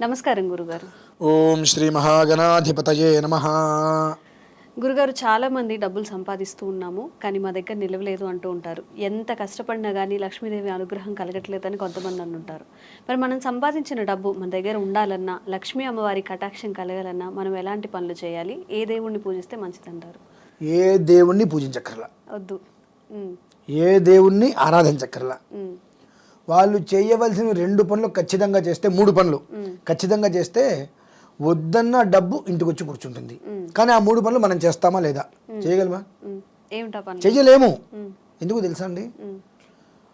నమస్కారం గురుగారు. ఓం శ్రీ మహాగణాధిపతయే నమః. గురుగారు, చాలామంది డబ్బులు సంపాదిస్తూ ఉన్నాము కానీ మా దగ్గర నిలవలేదు అంటూ ఉంటారు. ఎంత కష్టపడినా కానీ లక్ష్మీదేవి అనుగ్రహం కలగట్లేదని కొంతమంది అంటుంటారు. మరి మనం సంపాదించిన డబ్బు మన దగ్గర ఉండాలన్నా, లక్ష్మీ అమ్మవారి కటాక్షం కలగాలన్నా మనం ఎలాంటి పనులు చేయాలి? ఏ దేవుణ్ణి పూజిస్తే మంచిదంటారు? ఏ దేవుణ్ణి పూజించక్కర్లా, వద్దు. ఏ దేవుణ్ణి ఆరాధించక్కర్లా. వాళ్ళు చేయవలసిన 2 పనులు ఖచ్చితంగా చేస్తే, 3 పనులు ఖచ్చితంగా చేస్తే వద్దన్న డబ్బు ఇంటికి వచ్చి కూర్చుంటుంది. కానీ ఆ 3 పనులు మనం చేస్తామా లేదా? చేయగలమా? చెయ్యలేము. ఎందుకు తెలుసా అండి?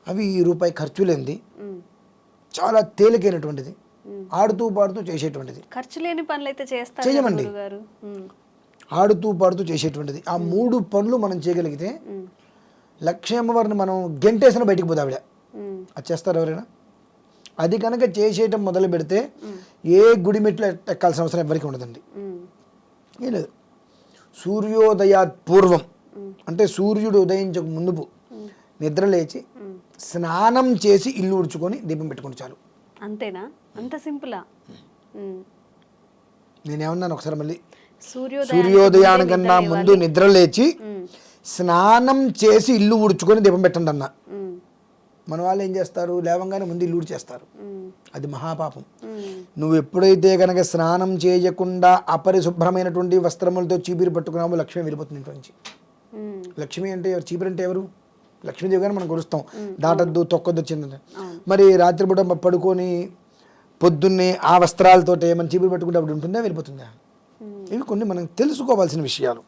అవి రూపాయి ఖర్చు లేనిది, చాలా తేలికైనటువంటిది, ఆడుతూ పాడుతూ చేసేటువంటిది. ఖర్చు లేని పనులు అయితే చేస్తారు, చెయ్యమండి. ఆడుతూ పాడుతూ చేసేటువంటిది. ఆ 3 పనులు మనం చేయగలిగితే లక్ష్మీ అమ్మవారిని మనం గెంటేసిన బయటికి పోతే ఆవిడ అది చేస్తారు ఎవరైనా? అది కనుక చేసేయటం మొదలు పెడితే ఏ గుడి మెట్లు ఎక్కాల్సిన అవసరం ఎవరికి ఉండదండి. ఏం లేదు, సూర్యోదయాత్ పూర్వం అంటే సూర్యుడు ఉదయించక ముందు నిద్ర లేచి స్నానం చేసి ఇల్లు ఉడుచుకొని దీపం పెట్టుకుని చాలు. అంతేనా? అంత సింపులా? నేనేమన్నాను ఒకసారి మళ్ళీ, సూర్యోదయానికన్నా ముందు నిద్ర లేచి స్నానం చేసి ఇల్లు ఉడుచుకొని దీపం పెట్టండి అన్న. మన వాళ్ళు ఏం చేస్తారు? లేవంగానే ముందు ఇల్లు ఉడిచేస్తారు. అది మహాపాపం. నువ్వు ఎప్పుడైతే కనుక స్నానం చేయకుండా అపరిశుభ్రమైనటువంటి వస్త్రములతో చీపిరి పట్టుకున్నామో లక్ష్మి వెళ్ళిపోతుంది ఇంట్లో నుంచి. లక్ష్మి అంటే ఎవరు? చీపిరి అంటే ఎవరు? లక్ష్మీదేవి గారిని మనం కొలుస్తాం. దాటద్దు, తొక్కొద్దు వచ్చింది. మరి రాత్రిపూట పడుకొని పొద్దున్నే ఆ వస్త్రాలతోటే మనం చీపిరి పట్టుకుంటే అప్పుడు ఉంటుందా, వెళ్ళిపోతుందా? ఇవి కొన్ని మనం తెలుసుకోవాల్సిన విషయాలు.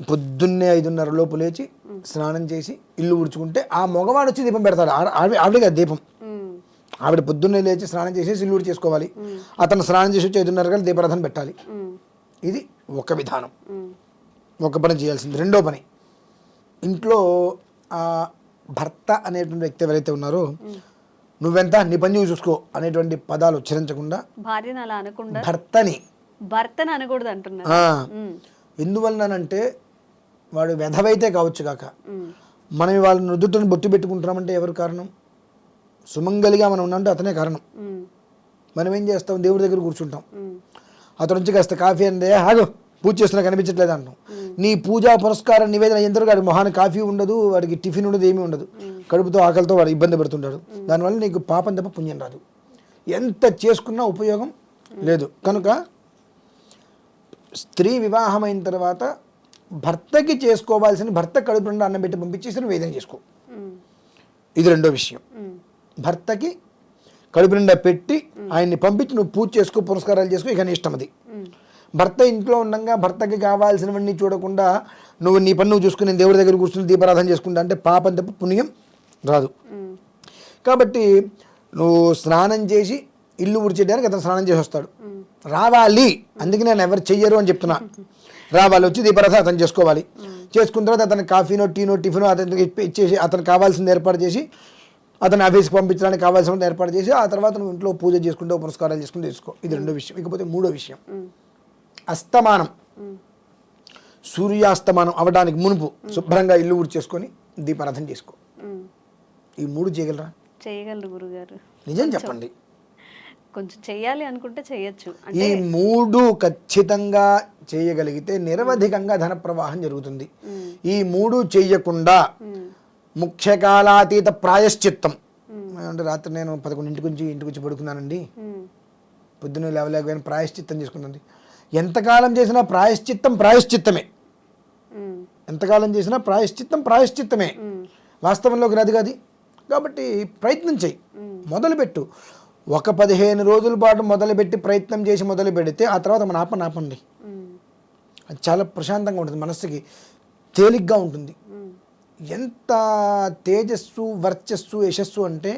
పొద్దున్నే 5:30 లోపు లేచి స్నానం చేసి ఇల్లు ఉడుచుకుంటే ఆ మగవాడు వచ్చి దీపం పెడతాడు. ఆవిడగా దీపం. ఆవిడ పొద్దున్నే లేచి స్నానం చేసేసి ఇల్లు ఉడి చేసుకోవాలి. అతను స్నానం చేసి వచ్చి 5:30 గంటలు దీపారాధన పెట్టాలి. ఇది ఒక విధానం, ఒక పని చేయాల్సింది. 2వ పని, ఇంట్లో భర్త అనేటువంటి వ్యక్తి ఎవరైతే ఉన్నారో, నువ్వెంత నీ పని నువ్వు చూసుకో అనేటువంటి పదాలు ఉచ్చరించకుండా భార్యను అలా అనకుండా భర్తని అనకూడదు అంటున్నా. ఎందువలనంటే వాడు వెధవైతే కావచ్చు కాక, మనం వాళ్ళ నుదుటిని బొట్టు పెట్టుకుంటున్నామంటే ఎవరు కారణం? సుమంగలిగా మనం ఉన్నంటే అతనే కారణం. మనం ఏం చేస్తాం? దేవుడి దగ్గర కూర్చుంటాం. అతను నుంచి కాస్త కాఫీ అందే, ఆగు పూజ చేస్తున్నా కనిపించట్లేదు అంటాం. నీ పూజా పురస్కారం నివేదన ఎంతవరకు వాడి మొహాన్ని కాఫీ ఉండదు, వాడికి టిఫిన్ ఉండదు, ఏమీ ఉండదు. కడుపుతో ఆకలితో వాడు ఇబ్బంది పెడుతుంటాడు. దానివల్ల నీకు పాపం తప్ప పుణ్యం రాదు. ఎంత చేసుకున్నా ఉపయోగం లేదు. కనుక స్త్రీ వివాహమైన తర్వాత భర్తకి చేసుకోవాల్సిన, భర్త కడుపు నుండి అన్నం పెట్టి పంపించేసి వేదన చేసుకో. ఇది 2వ విషయం. భర్తకి కడుపు నిండా పెట్టి ఆయన్ని పంపించి నువ్వు పూజ చేసుకో, పురస్కారాలు చేసుకో, ఇక నీ ఇష్టం అది. భర్త ఇంట్లో ఉండగా భర్తకి కావాల్సినవన్నీ చూడకుండా నువ్వు నీ పని నువ్వు చూసుకుని దేవుడి దగ్గర కూర్చుని దీపారాధన చేసుకుంటా అంటే పాపం తప్ప పుణ్యం రాదు. కాబట్టి నువ్వు స్నానం చేసి ఇల్లు ఉడిచేయడానికి అతను స్నానం చేసి వస్తాడు, రావాలి. అందుకే నేను ఎవరు చెయ్యరు అని చెప్తున్నా. రావాలి, వచ్చి దీపారాధన అతను చేసుకోవాలి. చేసుకున్న తర్వాత అతను కాఫీనో టీనో టిఫినో అతనికి ఇచ్చేసి అతను కావాల్సింది ఏర్పాటు చేసి అతను ఆఫీస్కి పంపించడానికి కావాల్సిన ఏర్పాటు చేసి ఆ తర్వాత నువ్వు ఇంట్లో పూజ చేసుకుంటూ పురస్కారాలు చేసుకుంటూ చేసుకో. ఇది 2వ విషయం. ఇకపోతే 3వ విషయం, అస్తమానం సూర్యాస్తమానం అవడానికి మునుపు శుభ్రంగా ఇల్లు ఊడి చేసుకొని దీపారాధన చేసుకో. ఈ 3 చేయగలరా? చేయగలరు గురుగారు. నిజం చెప్పండి. కొంచెం చెయ్యాలి అనుకుంటే చెయ్యొచ్చు. ఈ 3 ఖచ్చితంగా చేయగలిగితే నిరవధికంగా ధన ప్రవాహం జరుగుతుంది. ఈ 3 చెయ్యకుండా ముఖ్యకాలాతీత ప్రాయశ్చిత్తం అంటే రాత్రి నేను 11 నుంచి ఇంటికి వచ్చి పడుకున్నానండి, పొద్దున్న లేవలేకపోయిన ప్రాయశ్చిత్తం చేసుకున్నానండి. ఎంతకాలం చేసినా ప్రాయశ్చిత్తమే. ఎంతకాలం చేసినా ప్రాయశ్చిత్తమే. వాస్తవంలోకి రాదు కాదు. కాబట్టి ప్రయత్నం చెయ్యి, మొదలుపెట్టు. ఒక 15 రోజుల పాటు మొదలుపెట్టి ప్రయత్నం చేసి మొదలు పెడితే ఆ తర్వాత మన ఆపండి. అది చాలా ప్రశాంతంగా ఉంటుంది, మనస్సుకి తేలిగ్గా ఉంటుంది. ఎంత తేజస్సు, వర్చస్సు, యశస్సు అంటే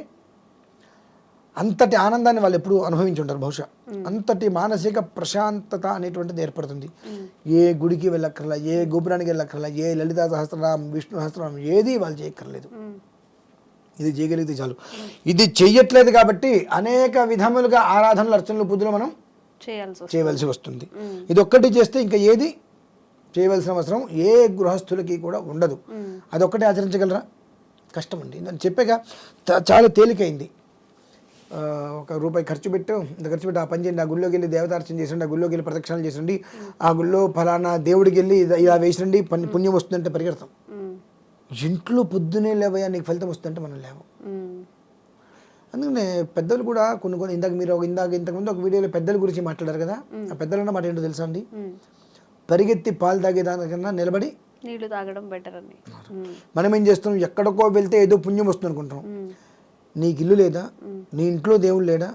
అంతటి ఆనందాన్ని వాళ్ళు ఎప్పుడు అనుభవించి ఉంటారు బహుశా. అంతటి మానసిక ప్రశాంతత అనేటువంటిది ఏర్పడుతుంది. ఏ గుడికి వెళ్ళక్కర్లా, ఏ గోపురానికి వెళ్ళక్కర్లా, ఏ లలితా సహస్రనామం, విష్ణు సహస్రనామం ఏది వాళ్ళు చేయక్కర్లేదు. ఇది చేయగలిగితే చాలు. ఇది చెయ్యట్లేదు కాబట్టి అనేక విధములుగా ఆరాధనలు, అర్చనలు, పూజలు మనం చేయవలసి వస్తుంది. ఇది ఒక్కటి చేస్తే ఇంకా ఏది చేయవలసిన అవసరం ఏ గృహస్థులకి కూడా ఉండదు. అదొక్కటే ఆచరించగలరా? కష్టం అండి. నేను చెప్పాక చాలా తేలికైంది. ఒక రూపాయి ఖర్చు పెట్టాం, ఇంత ఖర్చు పెట్టి ఆ పని చేయండి, ఆ గుళ్ళోకి వెళ్ళి దేవతార్చన చేసండి, ఆ గుళ్ళోకి వెళ్ళి ప్రదక్షిణాలు చేసండి, ఆ గుళ్ళో ఫలానా దేవుడికి వెళ్ళి ఇలా వేసండి పుణ్యం వస్తుందంటే పరిగెడతాం. ఇంట్లో పొద్దునే లేవయ్యా నీకు ఫలితం వస్తుందంటే మనం లేవం. అందుకనే పెద్దలు కూడా కొన్ని ఇంతకుముందు ఒక వీడియోలో పెద్దల గురించి మాట్లాడారు కదా, ఆ పెద్దలన్న మాట ఏంటో తెలుసా అండి, పరిగెత్తి పాలు తాగేదానికన్నా నిలబడి నీళ్లు తాగడం బెటర్ అని. మనం ఏం చేస్తాం, ఎక్కడికో వెళ్తే ఏదో పుణ్యం వస్తుంది అనుకుంటాం. నీకు ఇల్లు లేదా, నీ ఇంట్లో దేవుడు లేడా,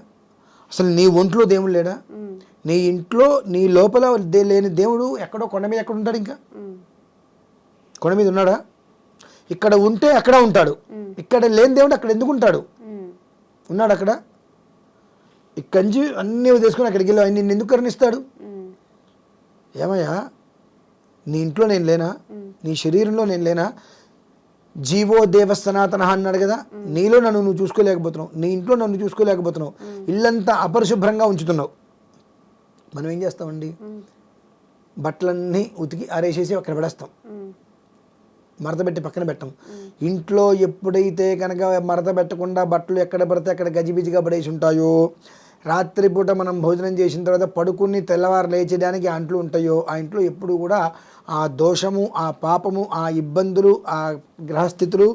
అసలు నీ ఒంట్లో దేవుడు లేడా, నీ ఇంట్లో నీ లోపల లేని దేవుడు ఎక్కడో కొండ మీద ఎక్కడ ఉంటాడు, ఇంకా కొండ మీద ఉన్నాడా, ఇక్కడ ఉంటే అక్కడ ఉంటాడు, ఇక్కడ లేని దేవుడు అక్కడ ఎందుకు ఉంటాడు, ఉన్నాడు అక్కడ, ఇక్కడి నుంచి అన్నీ తీసుకొని అక్కడికి వెళ్ళి నిన్ను ఎందుకు కరుణిస్తాడు. ఏమయ్యా నీ ఇంట్లో నేను లేనా, నీ శరీరంలో నేను లేనా, జీవో దేవ సనాతన అన్నాడు కదా, నీలో నన్ను నువ్వు చూసుకోలేకపోతున్నావు, నీ ఇంట్లో నన్ను చూసుకోలేకపోతున్నావు, ఇల్లంతా అపరిశుభ్రంగా ఉంచుతున్నావు. మనం ఏం చేస్తామండి, బట్టలన్నీ ఉతికి ఆరేసేసి అక్కడ పడేస్తాం, మడత పెట్టి పక్కన పెట్టాం. ఇంట్లో ఎప్పుడైతే కనుక మడత పెట్టకుండా బట్టలు ఎక్కడ పడితే అక్కడ గజిబిజిగా పడేసి ఉంటాయో, రాత్రిపూట మనం భోజనం చేసిన తర్వాత పడుకుని తెల్లవారు లేచేయడానికి ఆ ఇంట్లో ఉంటాయో, ఆ ఇంట్లో ఎప్పుడు కూడా ఆ దోషము, ఆ పాపము, ఆ ఇబ్బందులు, ఆ గ్రహస్థితులు,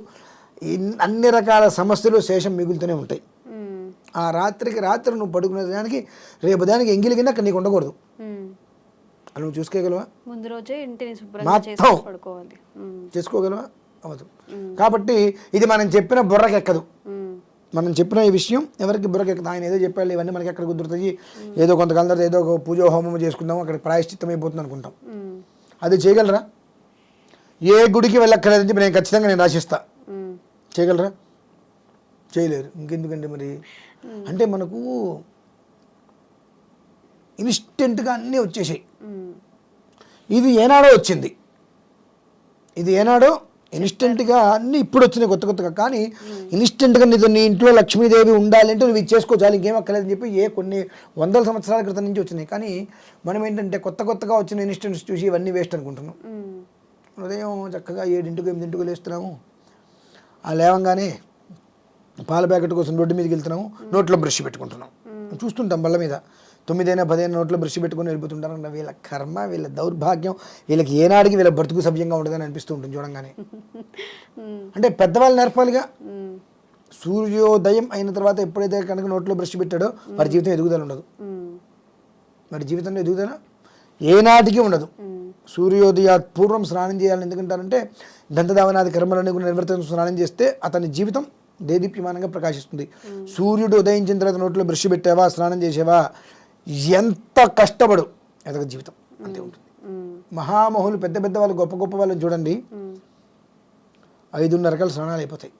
అన్ని రకాల సమస్యలు శేషం మిగులుతూనే ఉంటాయి. ఆ రాత్రికి రాత్రి నువ్వు పడుకునే దానికి రేపు దానికి ఎంగిలి కింద అక్కడ నీకు ఉండకూడదు. అది నువ్వు చూసుకోగలవా, ముందు రోజే ఇంటిని శుభ్రంగా చేసుకొని పడుకోవాలి, చేసుకోగలవా, అవ్వదు. కాబట్టి ఇది మనం చెప్పిన బుర్రకెక్కదు, మనం చెప్పిన ఈ విషయం ఎవరికి బుర్రకెక్కదు. ఆయన ఏదో చెప్పాలి, ఇవన్నీ మనకి ఎక్కడ కుదురుతాయి, ఏదో కొంతకాలం తర్వాత ఏదో ఒక పూజ హోమం చేసుకుందాం, అక్కడ ప్రాయశ్చిత్తం అయిపోతుంది అనుకుంటాం. అది చేయగలరా, ఏ గుడికి వెళ్ళక్కర్లేదని చెప్పి నేను ఖచ్చితంగా నేను రాసిస్తా, చేయగలరా, చేయలేరు. ఇంకెందుకంటే మరి అంటే మనకు ఇన్స్టెంట్గా అన్నీ వచ్చేసాయి. ఇది ఏనాడో వచ్చింది, ఇది ఏనాడో ఇన్స్టెంట్గా అన్నీ ఇప్పుడు వచ్చినాయి కొత్త కొత్తగా. కానీ ఇన్స్టెంట్గా నీ ఇంట్లో లక్ష్మీదేవి ఉండాలి అంటే నువ్వు ఇది చేసుకోవాలి, ఇంకేం అక్కర్లేదని చెప్పి కొన్ని వందల సంవత్సరాల క్రితం నుంచి వచ్చినాయి. కానీ మనం ఏంటంటే కొత్తగా వచ్చిన ఇన్స్టెంట్స్ చూసి ఇవన్నీ వేస్ట్ అనుకుంటున్నాం. ఉదయం చక్కగా 7 8 లేస్తున్నాము, ఆ లేవంగానే పాల ప్యాకెట్ కోసం రోడ్డు మీదకి వెళ్తున్నాము, నోట్లో బ్రష్ పెట్టుకుంటున్నాం, చూస్తుంటాం బళ్ళ మీద 9 అయినా 10 అయినా నోట్లో బ్రష్ పెట్టుకుని వెళ్ళిపోతుంటారు. వీళ్ళ కర్మ, వీళ్ళ దౌర్భాగ్యం, వీళ్ళకి ఏనాడికి వీళ్ళ బ్రతుకు సవ్యంగా ఉండదని అనిపిస్తూ ఉంటుంది చూడంగానే. అంటే పెద్దవాళ్ళు నేర్పాలిగా. సూర్యోదయం అయిన తర్వాత ఎప్పుడైతే కనుక నోట్లో బ్రష్ పెట్టాడో వాడి జీవితం ఎదుగుదల ఉండదు, వాడి జీవితంలో ఎదుగుదల ఏనాటికి ఉండదు. సూర్యోదయ పూర్వం స్నానం చేయాలని ఎందుకంటారంటే దంతధావనాది కర్మలన్నీ కూడా నిర్వర్తించి స్నానం చేస్తే అతని జీవితం దేదీప్యమానంగా ప్రకాశిస్తుంది. సూర్యుడు ఉదయించిన తర్వాత నోట్లో బ్రష్ పెట్టావా, స్నానం చేసావా, ఎంత కష్టపడు ఎదగ జీవితం అంతే ఉంటుంది. మహామహులు పెద్ద పెద్ద వాళ్ళు గొప్ప వాళ్ళని చూడండి, 5:30 రకాల స్నానాలు అయిపోతాయి.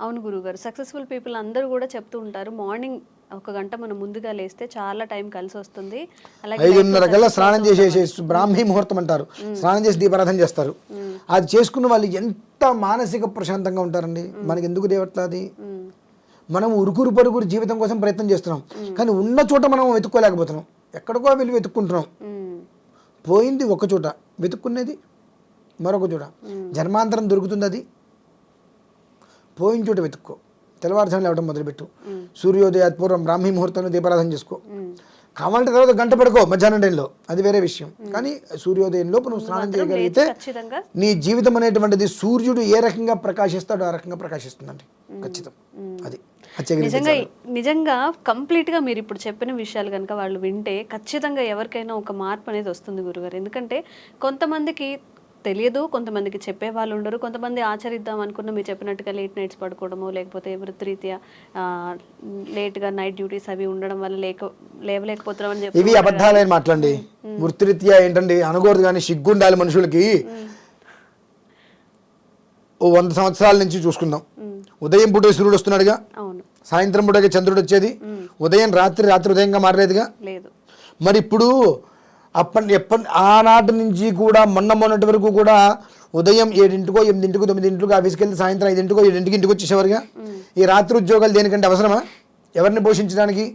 అవును గురుగారు, సక్సెస్ఫుల్ పీపుల్ అందరూ కూడా చెప్తూ ఉంటారు, మార్నింగ్ 1 గంట మనం ముందుగా లేస్తే చాలా టైం కలిసి వస్తుంది. 5:30 కల్లా స్నానం చేసేసి బ్రాహ్మీ ముహూర్తం అంటారు, స్నానం చేసి దీపారాధన చేస్తారు. అది చేసుకున్న వాళ్ళు ఎంత మానసిక ప్రశాంతంగా ఉంటారండి. మనకి ఎందుకు దేవట్లా అది, మనం ఉరుకురు పరుగురు జీవితం కోసం ప్రయత్నం చేస్తున్నాం, కానీ ఉన్న చోట మనం వెతుక్కోలేకపోతున్నాం, ఎక్కడికో వెళ్ళి వెతుక్కుంటున్నాం. పోయింది ఒక చోట, వెతుక్కునేది మరొక చోట. జన్మాంతరం దొరుకుతుంది, అది పోయిన చోట వెతుక్కో. తెల్లవారుజామున లేవడం మొదలుపెట్టు, సూర్యోదయ పూర్వం బ్రాహ్మీ ముహూర్తంలో దీపారాధన చేసుకో. కావాలంటే తర్వాత గంట పడుకో మధ్యాహ్నం టైంలో, అది వేరే విషయం. కానీ సూర్యోదయంలో నువ్వు స్నానం చేయగలిగితే నీ జీవితం అనేటువంటిది సూర్యుడు ఏ రకంగా ప్రకాశిస్తాడో ఆ రకంగా ప్రకాశిస్తుందండి, ఖచ్చితం. అది నిజంగా కంప్లీట్గా మీరు ఇప్పుడు చెప్పిన విషయాలు కనుక వాళ్ళు వింటే ఖచ్చితంగా ఎవరికైనా ఒక మార్పు అనేది వస్తుంది గురుగారు. ఎందుకంటే కొంతమందికి తెలియదు, కొంతమందికి చెప్పే వాళ్ళు ఉండరు, కొంతమంది ఆచరిద్దాం అనుకున్న మీరు చెప్పినట్టుగా లేట్ నైట్స్ పడుకోవడము, లేకపోతే వృత్తిరీత్యా లేట్గా నైట్ డ్యూటీస్ అవి ఉండడం వల్ల లేవలేకపోతున్నాం అని చెప్పి ఇవి అబద్ధాలని మాట్లాడండి. వృత్తిరీత్యా ఏంటండి అనకూడదు, కానీ సిగ్గుండాలి మనుషులకి. 100 సంవత్సరాల నుంచి చూసుకుందాం, ఉదయం పూట సూర్యుడు వస్తున్నాడుగా, సాయంత్రం పూట చంద్రుడు వచ్చేది, ఉదయం రాత్రి ఉదయంగా మారలేదుగా. మరి ఇప్పుడు ఆనాటి నుంచి కూడా మొన్నటి వరకు కూడా ఉదయం 7 8 9 ఆఫీస్కి వెళ్తే సాయంత్రం 5 7 ఇంటికి వచ్చేసేవారుగా. ఈ రాత్రి ఉద్యోగాలు దేనికంటే అవసరమా, ఎవరిని పోషించడానికి?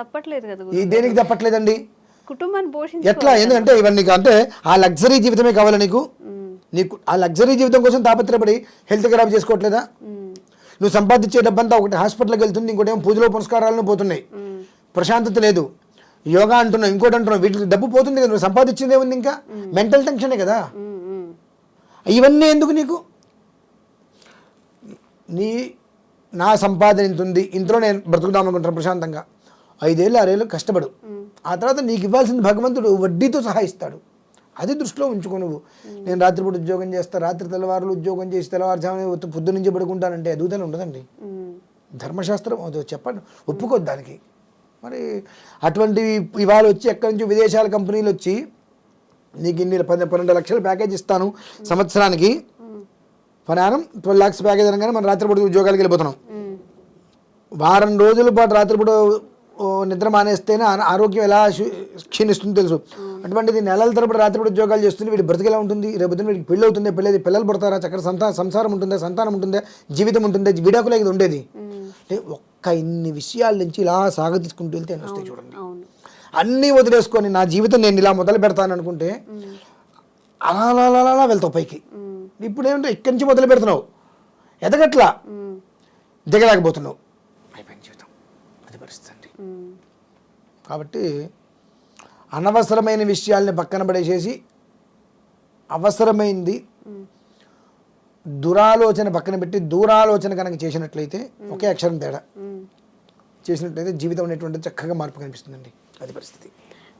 తప్పట్లేదు కదా, ఈ దేనికి తప్పట్లేదండి, కుటుంబాన్ని పోషించ ఎట్లా? ఎందుకంటే ఇవన్నీ అంటే ఆ లగ్జరీ జీవితమే కావాలి నీకు, నీకు ఆ లగ్జరీ జీవితం కోసం తాపత్రపడి హెల్త్ ఖరాబ్ చేసుకోవట్లేదా? నువ్వు సంపాదించే డబ్బంతా ఒకటి హాస్పిటల్కి వెళ్తుంది, ఇంకోటి ఏమో పూజలో పునస్కారాలను పోతున్నాయి, ప్రశాంతత లేదు, యోగా అంటున్నావు, ఇంకోటి అంటున్నావు, వీటికి డబ్బు పోతుంది కదా, నువ్వు సంపాదించిందే ఉంది, ఇంకా మెంటల్ టెన్షనే కదా. ఇవన్నీ ఎందుకు నీకు? నా సంపాదన ఇంత ఉంది, ఇంట్లో నేను బ్రతుకుదాం అనుకుంటాను ప్రశాంతంగా, 5 ఏళ్ళు 6 ఏళ్ళు కష్టపడు, ఆ తర్వాత నీకు ఇవ్వాల్సింది భగవంతుడు వడ్డీతో సహా ఇస్తాడు. అది దృష్టిలో ఉంచుకో. నువ్వు నేను రాత్రిపూట ఉద్యోగం చేస్తా, రాత్రి తెల్లవారులు ఉద్యోగం చేసి తెల్లవారుజామున పొద్దు నుంచి పడుకుంటానంటే ఎదుగుదల ఉండదండి. ధర్మశాస్త్రం చెప్పండి, ఒప్పుకోద్దు దానికి. మరి అటువంటి ఇవాళ వచ్చి ఎక్కడి నుంచి విదేశాల కంపెనీలు వచ్చి నీకు ఇన్ని 12 లక్షల ప్యాకేజ్ ఇస్తాను సంవత్సరానికి, పనానం 12 lakhs ప్యాకేజ్ అనగానే మనం రాత్రిపూట ఉద్యోగాలకు వెళ్ళిపోతున్నాం. వారం రోజుల పాటు రాత్రిపూట నిద్ర మానేస్తేనే ఆరోగ్యం ఎలా క్షీణిస్తుందో తెలుసు. అటువంటిది నెలల తరబడి రాత్రిపూట ఉద్యోగాలు చేస్తుంది, వీడి బ్రతికి ఎలా ఉంటుంది? రేపు వీడికి పెళ్ళి అవుతుంది, పిల్లలు పుడతారా, చక్కటి సంసారం ఉంటుందా, సంతానం ఉంటుందా, జీవితం ఉంటుందా, విడాకులే ఇది ఉండేది. అంటే ఇన్ని విషయాల నుంచి ఇలా సాగతీసుకుంటూ వెళ్తే ఎన్ని వస్తాయి చూడండి. అన్నీ వదిలేసుకొని నా జీవితం నేను ఇలా మొదలు పెడతాను అనుకుంటే అలా అలా అలా వెళ్తావు పైకి. ఇప్పుడు ఏమంటే ఇక్కడి నుంచి మొదలు పెడుతున్నావు, ఎదగట్లా, దిగలేకపోతున్నావు, అయిపోయింది జీవితం. అది పరిస్థితి అండి. కాబట్టి అనవసరమైన విషయాల్ని పక్కన పడేసేసి అవసరమైంది దురాలోచన పక్కన పెట్టి దూరాలోచన కనుక చేసినట్లయితే, ఒకే అక్షరం తేడా చేసినట్లయితే జీవితం అనేటువంటిది చక్కగా మార్పు కనిపిస్తుందండి. అది పరిస్థితి.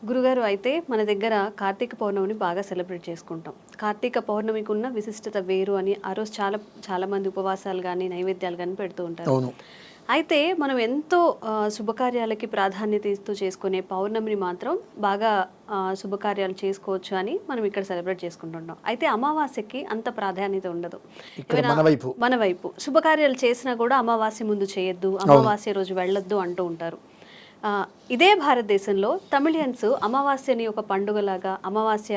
గురుగారు, అయితే మన దగ్గర కార్తీక పౌర్ణమిని బాగా సెలబ్రేట్ చేసుకుంటాం. కార్తీక పౌర్ణమికి ఉన్న విశిష్టత వేరు అని ఆ రోజు చాలా మంది ఉపవాసాలు కానీ నైవేద్యాలు కానీ పెడుతూ ఉంటారు. అవును. అయితే మనం ఎంతో శుభకార్యాలకి ప్రాధాన్యత ఇస్తూ చేసుకునే పౌర్ణమిని మాత్రం బాగా శుభకార్యాలు చేసుకోవచ్చు అని మనం ఇక్కడ సెలబ్రేట్ చేసుకుంటున్నాం. అయితే అమావాస్యకి అంత ప్రాధాన్యత ఉండదు. మన వైపు శుభకార్యాలు చేసినా కూడా అమావాస్య ముందు చేయొద్దు, అమావాస్య రోజు వెళ్ళొద్దు అంటూ ఉంటారు. ఇదే భారతదేశంలో తమిళియన్స్ అమావాస్యని ఒక పండుగలాగా, అమావాస్య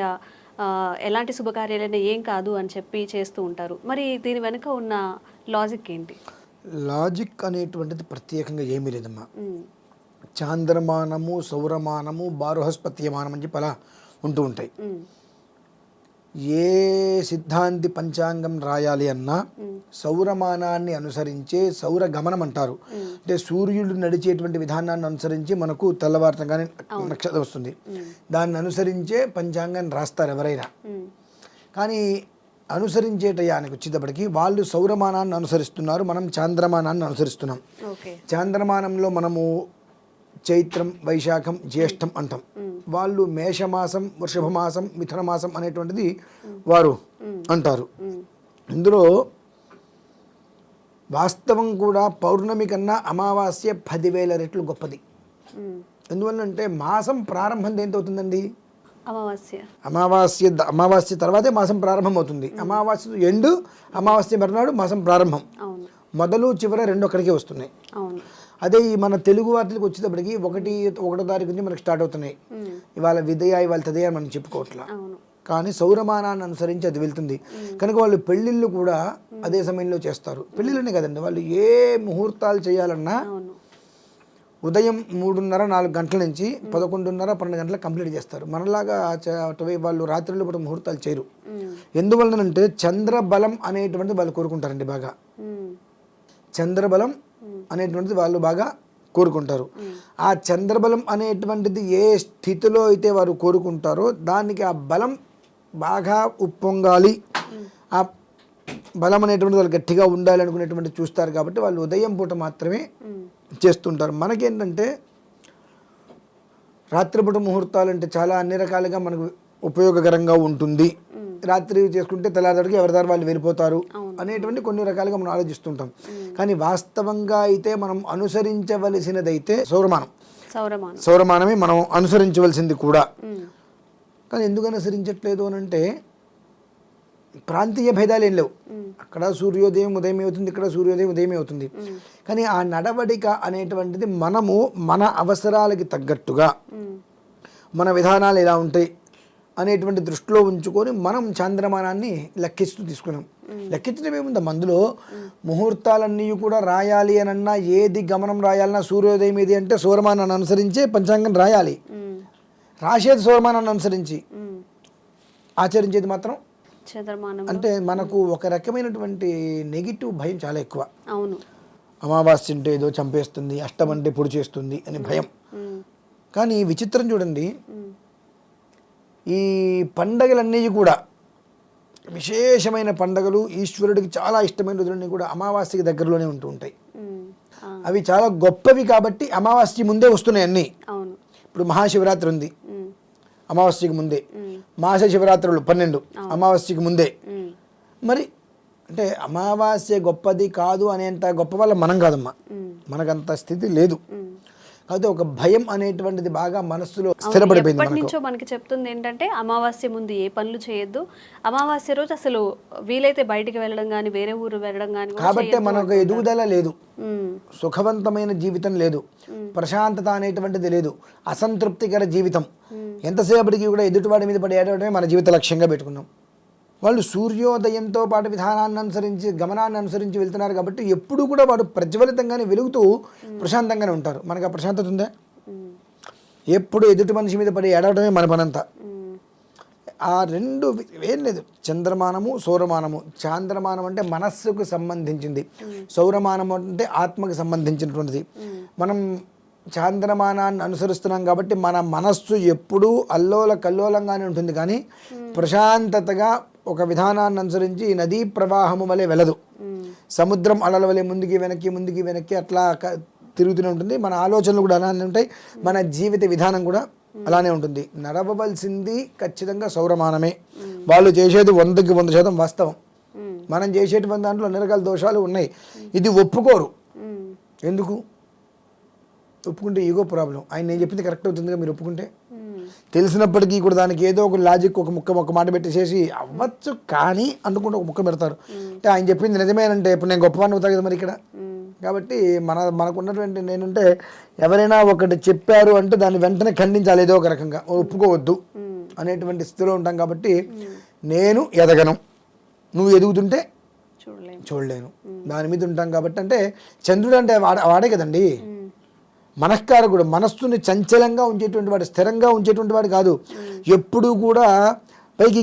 ఎలాంటి శుభకార్యాలైనా ఏం కాదు అని చెప్పి చేస్తూ ఉంటారు. మరి దీని వెనుక ఉన్న లాజిక్ ఏంటి? లాజిక్ అనేటువంటిది ప్రత్యేకంగా ఏమీ లేదమ్మా. చాంద్రమానము, సౌరమానము, బారుహస్పత్యమానం అని చెప్పి అలా ఉంటూ ఉంటాయి. ఏ సిద్ధాంతి పంచాంగం రాయాలి అన్నా సౌరమానాన్ని అనుసరించే సౌర గమనం అంటారు. అంటే సూర్యుడు నడిచేటువంటి విధానాన్ని అనుసరించి మనకు తెల్లవారుతగానే నక్షత్రం వస్తుంది. దాన్ని అనుసరించే పంచాంగాన్ని రాస్తారు ఎవరైనా. కానీ అనుసరించేటయానికి వచ్చేటప్పటికి వాళ్ళు సౌరమానాన్ని అనుసరిస్తున్నారు, మనం చాంద్రమానాన్ని అనుసరిస్తున్నాం. చాంద్రమానంలో మనము చైత్రం, వైశాఖం, జ్యేష్టం అంటాం. వాళ్ళు మేషమాసం, వృషభమాసం, మిథున మాసం అనేటువంటిది వారు అంటారు. ఇందులో వాస్తవం కూడా పౌర్ణమి కన్నా అమావాస్య 10,000 రెట్లు గొప్పది. ఎందువల్లంటే మాసం ప్రారంభం దేంతో అవుతుందండి? అమావాస్య తర్వాతే మాసం ప్రారంభం అవుతుంది. అమావాస్య ఎండు, అమావాస్య మరునాడు మాసం ప్రారంభం. మొదలు చివర 2 అక్కడికే వస్తున్నాయి. అదే ఈ మన తెలుగు వార్తలకు వచ్చేటప్పటికి 1వ తారీఖు నుంచి మనకి స్టార్ట్ అవుతున్నాయి. ఇవాళ విదయ, ఇవాళ తదయ మనం చెప్పుకోవట్లా. కానీ సౌరమానాన్ని అనుసరించి అది వెళ్తుంది కనుక వాళ్ళు పెళ్ళిళ్ళు కూడా అదే సమయంలో చేస్తారు. పెళ్ళిళ్ళనే కదండి, వాళ్ళు ఏ ముహూర్తాలు చేయాలన్నా ఉదయం 3:30-4 గంటల నుంచి 11:30-12 గంటలకు కంప్లీట్ చేస్తారు. మనలాగా వాళ్ళు రాత్రిలో పూట ముహూర్తాలు చేయరు. ఎందువలనంటే చంద్రబలం అనేటువంటిది వాళ్ళు కోరుకుంటారండి బాగా. చంద్రబలం అనేటువంటిది వాళ్ళు బాగా కోరుకుంటారు. ఆ చంద్రబలం అనేటువంటిది ఏ స్థితిలో అయితే వారు కోరుకుంటారో దానికి ఆ బలం బాగా ఉప్పొంగాలి, ఆ బలం అనేటువంటిది వాళ్ళు గట్టిగా ఉండాలి అనుకునేటువంటి చూస్తారు. కాబట్టి వాళ్ళు ఉదయం పూట మాత్రమే చేస్తుంటారు. మనకేంటంటే రాత్రిపూట ముహూర్తాలు అంటే చాలా అన్ని రకాలుగా మనకు ఉపయోగకరంగా ఉంటుంది. రాత్రి చేసుకుంటే తెల్లారికి ఎవరిదారు వాళ్ళు వెళ్ళిపోతారు అనేటువంటి కొన్ని రకాలుగా మనం ఆలోచిస్తుంటాం. కానీ వాస్తవంగా అయితే మనం అనుసరించవలసినదైతే సౌరమానమే మనం అనుసరించవలసింది కూడా. కానీ ఎందుకు అనుసరించట్లేదు అని అంటే ప్రాంతీయ భేదాలు ఏం లేవు. అక్కడ సూర్యోదయం ఉదయమే అవుతుంది, ఇక్కడ సూర్యోదయం ఉదయమే అవుతుంది. కానీ ఆ నడవడిక అనేటువంటిది మనము మన అవసరాలకి తగ్గట్టుగా మన విధానాలు ఎలా ఉంటాయి అనేటువంటి దృష్టిలో ఉంచుకొని మనం చాంద్రమానాన్ని లెక్కిస్తూ తీసుకున్నాం. లెక్కించడం ఏముందా, మందులో ముహూర్తాలన్నీ కూడా రాయాలి అనన్నా ఏది గమనం రాయాలన్నా సూర్యోదయం ఏది అంటే సౌరమానాన్ని అనుసరించే పంచాంగం రాయాలి. రాసేది సౌరమానాన్ని అనుసరించి, ఆచరించేది మాత్రం చంద్రమానం అంటే మనకు ఒక రకమైనటువంటి నెగిటివ్ భయం చాలా ఎక్కువ. అవును. అమావాస్య అంటే ఏదో చంపేస్తుంది, అష్టం అంటే పొడి చేస్తుంది అని భయం. కానీ విచిత్రం చూడండి, ఈ పండగలన్నీ కూడా విశేషమైన పండగలు, ఈశ్వరుడికి చాలా ఇష్టమైన రోజులన్నీ కూడా అమావాస్యకి దగ్గరలోనే ఉంటూ ఉంటాయి. అవి చాలా గొప్పవి కాబట్టి అమావాస్య ముందే వస్తున్నాయి అన్నీ. అవును. ఇప్పుడు మహాశివరాత్రి ఉంది, అమావాస్యకి ముందే. మాస శివరాత్రులు 12 అమావాస్యకి ముందే. మరి అంటే అమావాస్య గొప్పది కాదు అనేంత గొప్ప వాళ్ళ మనం కాదమ్మా, మనకంత స్థితి లేదు. అయితే ఒక భయం అనేటువంటిది బాగా మనస్సులో స్థిరపడిపోయింది. ఎప్పటి నుంచో మనకి చెప్తుంది ఏంటంటే అమావాస్య ముందు ఏ పనులు చేయొద్దు, అమావాస్య రోజు అసలు వీలైతే బయటికి వెళ్ళడం కానీ వేరే ఊరు వెళ్ళడం కానీ. కాబట్టి మనకు ఎదుగుదల లేదు, సుఖవంతమైన జీవితం లేదు, ప్రశాంతత అనేటువంటిది లేదు, అసంతృప్తికర జీవితం. ఎంతసేపటికి కూడా ఎదుటివాడి మీద పడి ఏడవడమే మన జీవిత లక్ష్యంగా పెట్టుకున్నాం. వాళ్ళు సూర్యోదయంతో పాటు విధానాన్ని అనుసరించి, గమనాన్ని అనుసరించి వెళ్తున్నారు కాబట్టి ఎప్పుడు కూడా వాడు ప్రజ్వలితంగానే వెలుగుతూ ప్రశాంతంగానే ఉంటారు. మనకు ఆ ప్రశాంతత ఉందా? ఎప్పుడు ఎదుటి మనిషి మీద పడి ఏడవడమే మన పనంతా. ఆ రెండు ఏం లేదు. చంద్రమానము, సౌరమానము. చాంద్రమానం అంటే మనస్సుకు సంబంధించింది, సౌరమానం అంటే ఆత్మకు సంబంధించినటువంటిది. మనం చాంద్రమానాన్ని అనుసరిస్తున్నాం కాబట్టి మన మనస్సు ఎప్పుడూ అల్లోల కల్లోలంగానే ఉంటుంది, కానీ ప్రశాంతతగా ఒక విధానాన్ని అనుసరించి నదీ ప్రవాహము వలె వెళ్ళదు. సముద్రం అలల వలె ముందుకి వెనక్కి అట్లా తిరుగుతూనే ఉంటుంది. మన ఆలోచనలు కూడా అలానే ఉంటాయి, మన జీవిత విధానం కూడా అలానే ఉంటుంది. నడవవలసింది ఖచ్చితంగా సౌరమానమే. వాళ్ళు చేసేది 100కి 100% వాస్తవం. మనం చేసేటువంటి దాంట్లో అన్ని రకాల దోషాలు ఉన్నాయి. ఇది ఒప్పుకోరు. ఎందుకు ఒప్పుకుంటే? Ego problem. ఆయన నేను చెప్పింది కరెక్ట్ అవుతుందిగా మీరు ఒప్పుకుంటే. తెలిసినప్పటికీ కూడా దానికి ఏదో ఒక లాజిక్, ఒక మాట పెట్టేసేసి అవ్వచ్చు కానీ అనుకుంటే ఒక ముక్క పెడతారు. అంటే ఆయన చెప్పింది నిజమేనంటే ఇప్పుడు నేను గొప్పవాడిని అవుతా కదా మరి ఇక్కడ. కాబట్టి మనకు ఉన్నటువంటి నేనంటే ఎవరైనా ఒకటి చెప్పారు అంటే దాన్ని వెంటనే ఖండించాలి, ఏదో ఒక రకంగా ఒప్పుకోవద్దు అనేటువంటి స్థితిలో ఉంటాం. కాబట్టి నేను ఎదగను, నువ్వు ఎదుగుతుంటే చూడలేను, దాని మీద ఉంటాం. కాబట్టి అంటే చంద్రుడు అంటే వాడే కదండి మనఃకారకుడు. మనస్సుని చంచలంగా ఉంచేటువంటి వాడు, స్థిరంగా ఉంచేటువంటి వాడు కాదు. ఎప్పుడూ కూడా పైకి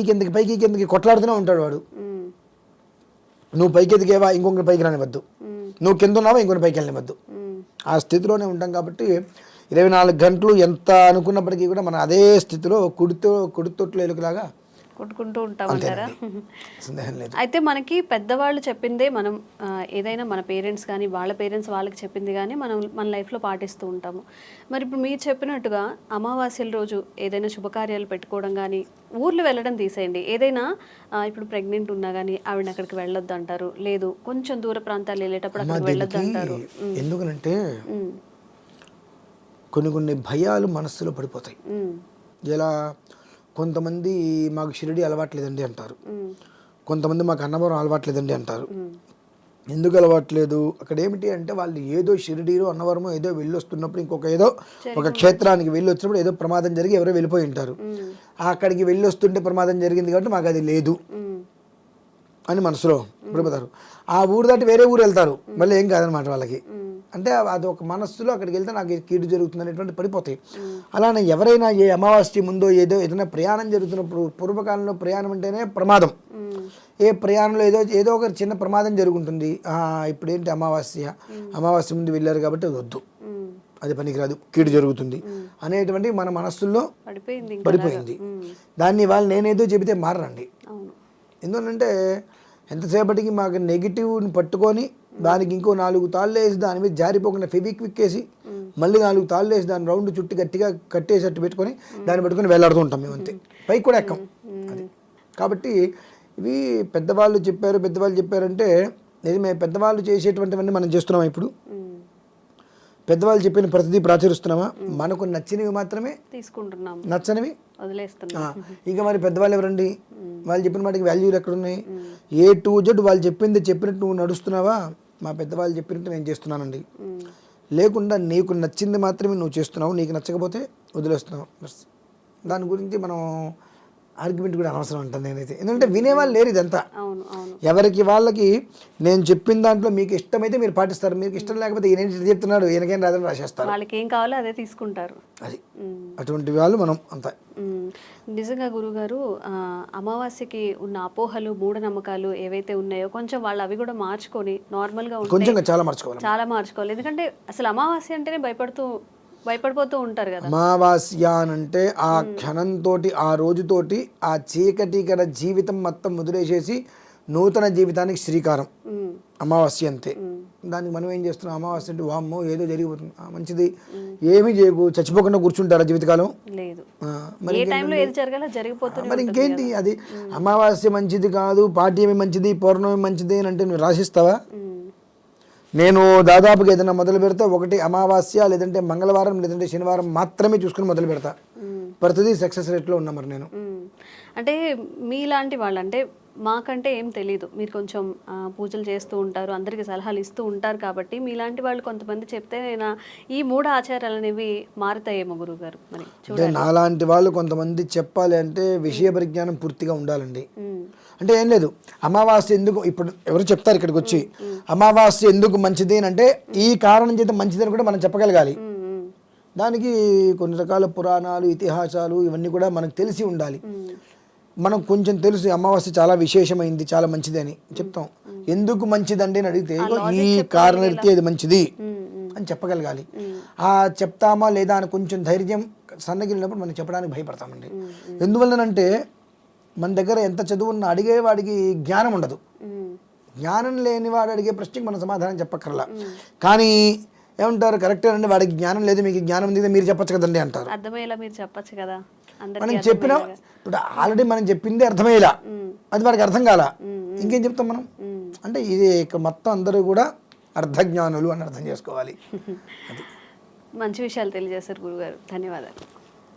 కిందకి కొట్లాడుతూనే ఉంటాడు వాడు. నువ్వు పైకి ఎదిగేవా ఇంకొకరి పైకి రానివద్దు, నువ్వు కింద ఉన్నావా ఇంకొకరి పైకి వెళ్ళనివద్దు. ఆ స్థితిలోనే ఉంటాం. కాబట్టి 24 గంటలు ఎంత అనుకున్నప్పటికీ కూడా మనం అదే స్థితిలో కుడితొట్లు ఎలుకలాగా కొట్టుకుంటూ ఉంటామంటారా? అయితే మనకి పెద్దవాళ్ళు చెప్పిందే మనం ఏదైనా మన పేరెంట్స్ కానీ వాళ్ళ పేరెంట్స్ వాళ్ళకి చెప్పింది కానీ మనం మన లైఫ్లో పాటిస్తూ ఉంటాము. మరి ఇప్పుడు మీరు చెప్పినట్టుగా అమావాస్యల రోజు ఏదైనా శుభకార్యాలు పెట్టుకోవడం కానీ, ఊర్లు వెళ్ళడం తీసేయండి, ఏదైనా ఇప్పుడు ప్రెగ్నెంట్ ఉన్నా కానీ ఆవిడని అక్కడికి వెళ్ళొద్దు అంటారు, లేదు కొంచెం దూర ప్రాంతాలు వెళ్ళేటప్పుడు అక్కడికి వెళ్ళొద్దు అంటారు. ఎందుకనంటే కొన్ని భయాలు మనస్సులో పడిపోతాయి. ఎలా? కొంతమంది మాకు షిరిడి అలవాట్లేదండి అంటారు, కొంతమంది మాకు అన్నవరం అలవాట్లేదండి అంటారు. ఎందుకు అలవాట్లేదు? అక్కడ ఏమిటి అంటే వాళ్ళు ఏదో షిరిడీలో అన్నవరమో ఏదో వెళ్ళొస్తున్నప్పుడు ఇంకొక ఏదో ఒక క్షేత్రానికి వెళ్ళి వచ్చినప్పుడు ఏదో ప్రమాదం జరిగి ఎవరో వెళ్ళిపోయి ఉంటారు. అక్కడికి వెళ్ళి వస్తుంటే ప్రమాదం జరిగింది కాబట్టి మాకు అది లేదు అని మనసులో పడిపోతారు. ఆ ఊరు దాటి వేరే ఊరు వెళ్తారు, మళ్ళీ ఏం కాదనమాట వాళ్ళకి. అంటే అది ఒక మనస్సులో అక్కడికి వెళ్తే నాకు కీడు జరుగుతుంది అనేటువంటి పడిపోతాయి. అలానే ఎవరైనా ఏ అమావాస్య ముందో ఏదైనా ప్రయాణం జరుగుతున్నప్పుడు, పూర్వకాలంలో ప్రయాణం అంటేనే ప్రమాదం. ఏ ప్రయాణంలో ఏదో ఒక చిన్న ప్రమాదం జరుగుతుంది. ఇప్పుడు ఏంటి అమావాస్య ముందు వెళ్ళారు కాబట్టి అది వద్దు, అది పనికిరాదు, కీడు జరుగుతుంది అనేటువంటి మన మనస్సుల్లో పడిపోయింది. దాన్ని వాళ్ళు నేనేదో చెబితే మారండి. ఎందుకంటే ఎంతసేపటికి మాకు నెగిటివ్ని పట్టుకొని దానికి ఇంకో 4 తాళ్ళు వేసి దాని మీద జారిపోకుండా ఫెవిక్విక్ వేసి మళ్ళీ 4 తాళ్ళు వేసి దాని రౌండ్ చుట్టి గట్టిగా కట్టేసట్టు పెట్టుకొని దాన్ని పట్టుకొని వేలాడుతూ ఉంటాం మేము, అంతే, పైకి కూడా ఎక్కం. అది కాబట్టి ఇవి పెద్దవాళ్ళు చెప్పారంటే నిజమే. పెద్దవాళ్ళు చేసేటువంటివన్నీ మనం చేస్తున్నామా? ఇప్పుడు పెద్దవాళ్ళు చెప్పిన ప్రతిదీ ప్రాచురిస్తున్నామా? మనకు నచ్చినవి మాత్రమే తీసుకుంటున్నాం, నచ్చనివి వదిలేస్తున్నాం. ఇంకా మరి పెద్దవాళ్ళు ఎవరండి? వాళ్ళు చెప్పిన వాటికి వాల్యూలు ఎక్కడున్నాయి? A to Z వాళ్ళు చెప్పినట్టు నువ్వు నడుస్తున్నావా? మా పెద్దవాళ్ళు చెప్పినట్టు నేను చేస్తున్నానండి. లేకుండా నీకు నచ్చింది మాత్రమే నువ్వు చేస్తున్నావు, నీకు నచ్చకపోతే వదిలేస్తున్నావు. దాని గురించి మనం ఆర్గ్యుమెంట్ కూడా అనవసరం అంటాను నేనైతే, ఎందుకంటే వినేవాళ్ళు లేరు ఇదంతా. అవును అవును ఎవరికి వాళ్ళకి నేను చెప్పిన దాంట్లో మీకు ఇష్టమైతే మీరు పాటిస్తారు, మీకు ఇష్టం లేకపోతే ఈయన ఇది చెప్తున్నాడు ఈయనకేం రాదని రాసేస్తారు. వాళ్ళకి ఏం కావాలో అదే తీసుకుంటారు. అది అటువంటి వాళ్ళు మనం అంతా. నిజంగా గురుగారు, అమావాస్యకి ఉన్న అపోహలు మూఢనమ్మకాలు ఏవైతే ఉన్నాయో కొంచెం వాళ్ళు అవి కూడా మార్చుకొని నార్మల్గా కొంచెం చాలా మార్చుకోవాలి, చాలా మార్చుకోవాలి. ఎందుకంటే అసలు అమావాస్య అంటేనే భయపడిపోతూ ఉంటారు కదా. అమావాస్య అంటే ఆ క్షణంతోటి ఆ రోజుతోటి ఆ చీకటికర జీవితం మొత్తం వదిలేసేసి నూతన జీవితానికి శ్రీకారం అమావాస్య అంతే. దానికి మనం ఏం చేస్తున్నాం, అమావాస్య అంటే వామ్మో ఏదో జరిగిపోతుంది మంచిది, ఏమీ చేయకు చచ్చిపోకుండా కూర్చుంటారా జీవితకాలం? లేదు, ఏ టైంలో ఏది జరగాలో జరిగిపోతుంది. మరి ఇంకేంటి అది, అమావాస్య మంచిది కాదు, పాడ్యమి మంచిది, పౌర్ణమి మంచిది అని అంటే నువ్వు రాసిస్తావా? నేను దాదాపుగా ఏదైనా మొదలు పెడతా ఒకటి అమావాస్య లేదంటే మంగళవారం లేదంటే శనివారం మాత్రమే చూసుకుని మొదలు పెడతా. ప్రతిదీ సక్సెస్ రేట్లో ఉన్నా మరి నేను. అంటే మీలాంటి వాళ్ళు, అంటే మాకంటే ఏం తెలీదు, మీరు కొంచెం పూజలు చేస్తూ ఉంటారు, అందరికీ సలహాలు ఇస్తూ ఉంటారు కాబట్టి మీలాంటి వాళ్ళు కొంతమంది చెప్తే ఈ మూఢ ఆచారాలు అనేవి మారుతాయేమో గురుగారు. మరి అంటే నాలాంటి వాళ్ళు కొంతమంది చెప్పాలి అంటే విషయ పరిజ్ఞానం పూర్తిగా ఉండాలండి. అంటే ఏం లేదు, అమావాస్య ఎందుకు ఇప్పుడు ఎవరు చెప్తారు ఇక్కడికి వచ్చి అమావాస్య ఎందుకు మంచిది అని అంటే ఈ కారణం చేత మంచిది అని కూడా మనం చెప్పగలగాలి. దానికి కొన్ని రకాల పురాణాలు ఇతిహాసాలు ఇవన్నీ కూడా మనకు తెలిసి ఉండాలి. మనం కొంచెం తెలుసు అమావాస్య చాలా విశేషమైంది చాలా మంచిది అని చెప్తాం. ఎందుకు మంచిదండి అని అడిగితే ఈ కారణరీత్యా ఇది మంచిది అని చెప్పగలగాలి. చెప్తామా లేదా అని కొంచెం ధైర్యం సన్నగిలినప్పుడు మనం చెప్పడానికి భయపడతామండి. ఎందువల్లనంటే మన దగ్గర ఎంత చదువు ఉన్నా అడిగేవాడికి జ్ఞానం ఉండదు. జ్ఞానం లేని వాడు అడిగే ప్రశ్నకి మనం సమాధానం చెప్పక్కర్లా. కానీ ఏమంటారు, కరెక్టే అండి వాడికి జ్ఞానం లేదు మీకు జ్ఞానం ఉంది మీరు చెప్పచ్చు కదండి అంటారు. అర్థమయ్యేలా మీరు చెప్పచ్చు కదా. మనం చెప్పినా ఇప్పుడు ఆల్రెడీ మనం చెప్పింది అర్థమయ్యేలా, అది వాడికి అర్థం కాల, ఇంకేం చెప్తాం మనం. అంటే ఇది మొత్తం అందరూ కూడా అర్ధజ్ఞానులు అని అర్థం చేసుకోవాలి. మంచి విషయాలు తెలియజేశారు గురుగారు, ధన్యవాదాలు.